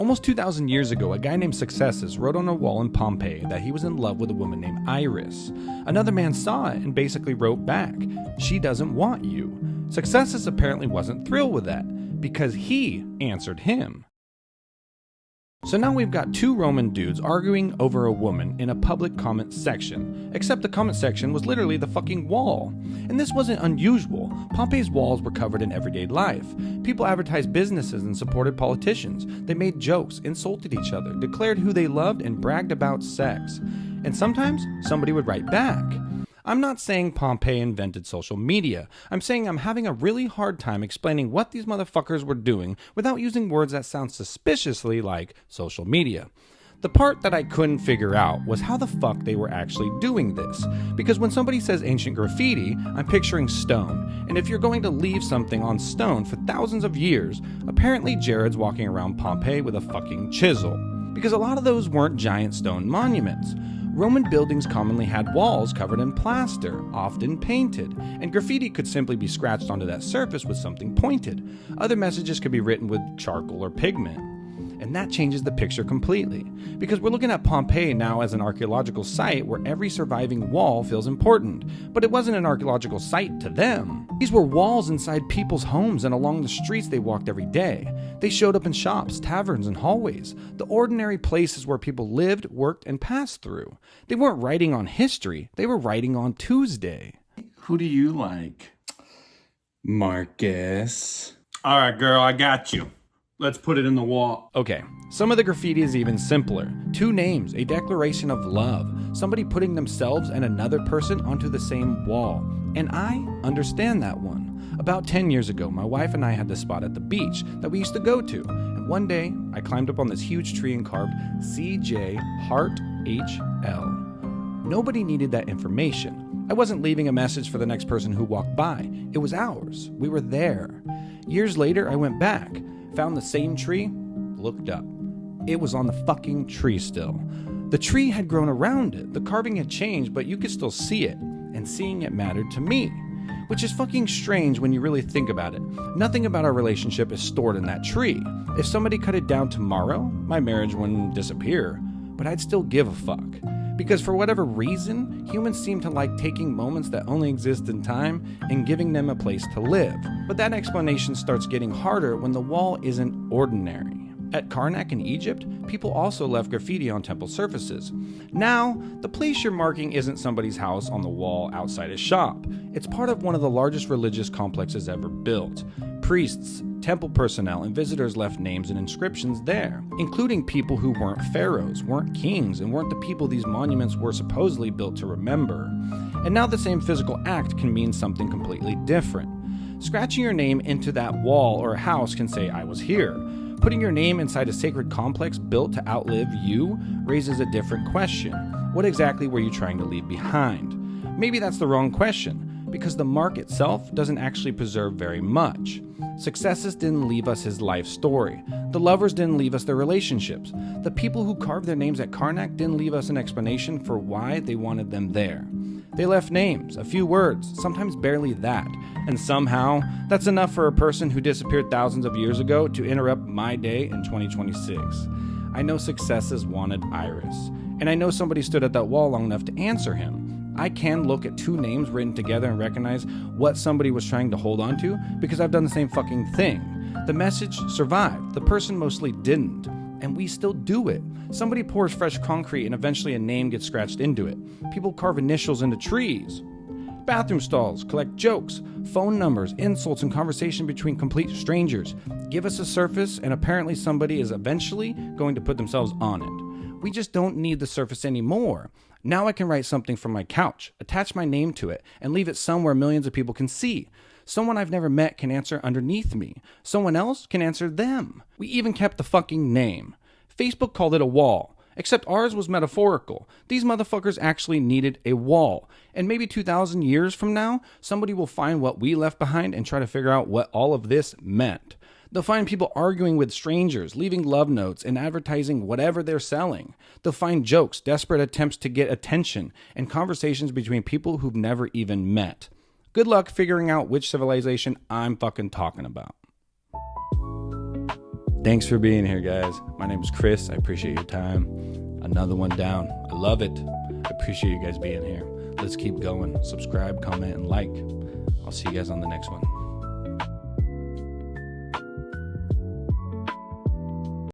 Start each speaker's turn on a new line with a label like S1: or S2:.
S1: Almost 2,000 years ago, a guy named Successus wrote on a wall in Pompeii that he was in love with a woman named Iris. Another man saw it and basically wrote back, "She doesn't want you." Successus apparently wasn't thrilled with that, because he answered him. So now we've got two Roman dudes arguing over a woman in a public comment section, except the comment section was literally the fucking wall. And this wasn't unusual. Pompeii's walls were covered in everyday life. People advertised businesses and supported politicians. They made jokes, insulted each other, declared who they loved, and bragged about sex. And sometimes somebody would write back. I'm not saying Pompei invented social media. I'm saying I'm having a really hard time explaining what these motherfuckers were doing without using words that sound suspiciously like social media. The part that I couldn't figure out was how the fuck they were actually doing this. Because when somebody says ancient graffiti, I'm picturing stone. And if you're going to leave something on stone for thousands of years, apparently Jared's walking around Pompeii with a fucking chisel. Because a lot of those weren't giant stone monuments. Roman buildings commonly had walls covered in plaster, often painted, and graffiti could simply be scratched onto that surface with something pointed. Other messages could be written with charcoal or pigment. And that changes the picture completely, because we're looking at Pompeii now as an archaeological site where every surviving wall feels important, but it wasn't an archaeological site to them. These were walls inside people's homes and along the streets they walked every day. They showed up in shops, taverns, and hallways, the ordinary places where people lived, worked, and passed through. They weren't writing on history, they were writing on Tuesday.
S2: Who do you like? Marcus.
S1: All right, girl, I got you. Let's put it in the wall. Okay, some of the graffiti is even simpler. Two names, a declaration of love, somebody putting themselves and another person onto the same wall. And I understand that one. About 10 years ago, my wife and I had this spot at the beach that we used to go to. And one day, I climbed up on this huge tree and carved CJ Heart HL. Nobody needed that information. I wasn't leaving a message for the next person who walked by. It was ours. We were there. Years later, I went back. Found the same tree, looked up. It was on the fucking tree still. The tree had grown around it. The carving had changed, but you could still see it. And seeing it mattered to me. Which is fucking strange when you really think about it. Nothing about our relationship is stored in that tree. If somebody cut it down tomorrow, my marriage wouldn't disappear. But I'd still give a fuck. Because for whatever reason, humans seem to like taking moments that only exist in time and giving them a place to live. But that explanation starts getting harder when the wall isn't ordinary. At Karnak in Egypt, people also left graffiti on temple surfaces. Now, the place you're marking isn't somebody's house on the wall outside a shop. It's part of one of the largest religious complexes ever built. Priests, temple personnel, and visitors left names and inscriptions there, including people who weren't pharaohs, weren't kings, and weren't the people these monuments were supposedly built to remember. And now the same physical act can mean something completely different. Scratching your name into that wall or house can say, "I was here." Putting your name inside a sacred complex built to outlive you raises a different question. What exactly were you trying to leave behind? Maybe that's the wrong question, because the mark itself doesn't actually preserve very much. Successus didn't leave us his life story. The lovers didn't leave us their relationships. The people who carved their names at Karnak didn't leave us an explanation for why they wanted them there. They left names, a few words, sometimes barely that. And somehow, that's enough for a person who disappeared thousands of years ago to interrupt my day in 2026. I know Successus wanted Iris. And I know somebody stood at that wall long enough to answer him. I can look at two names written together and recognize what somebody was trying to hold on to because I've done the same fucking thing. The message survived. The person mostly didn't. And we still do it. Somebody pours fresh concrete and eventually a name gets scratched into it. People carve initials into trees. Bathroom stalls collect jokes, phone numbers, insults, and conversation between complete strangers. Give us a surface and apparently somebody is eventually going to put themselves on it. We just don't need the surface anymore. Now I can write something from my couch, attach my name to it, and leave it somewhere millions of people can see. Someone I've never met can answer underneath me. Someone else can answer them. We even kept the fucking name. Facebook called it a wall, except ours was metaphorical. These motherfuckers actually needed a wall. And maybe 2,000 years from now, somebody will find what we left behind and try to figure out what all of this meant. They'll find people arguing with strangers, leaving love notes, and advertising whatever they're selling. They'll find jokes, desperate attempts to get attention, and conversations between people who've never even met. Good luck figuring out which civilization I'm fucking talking about. Thanks for being here, guys. My name is Chris. I appreciate your time. Another one down. I love it. I appreciate you guys being here. Let's keep going. Subscribe, comment, and like. I'll see you guys on the next one.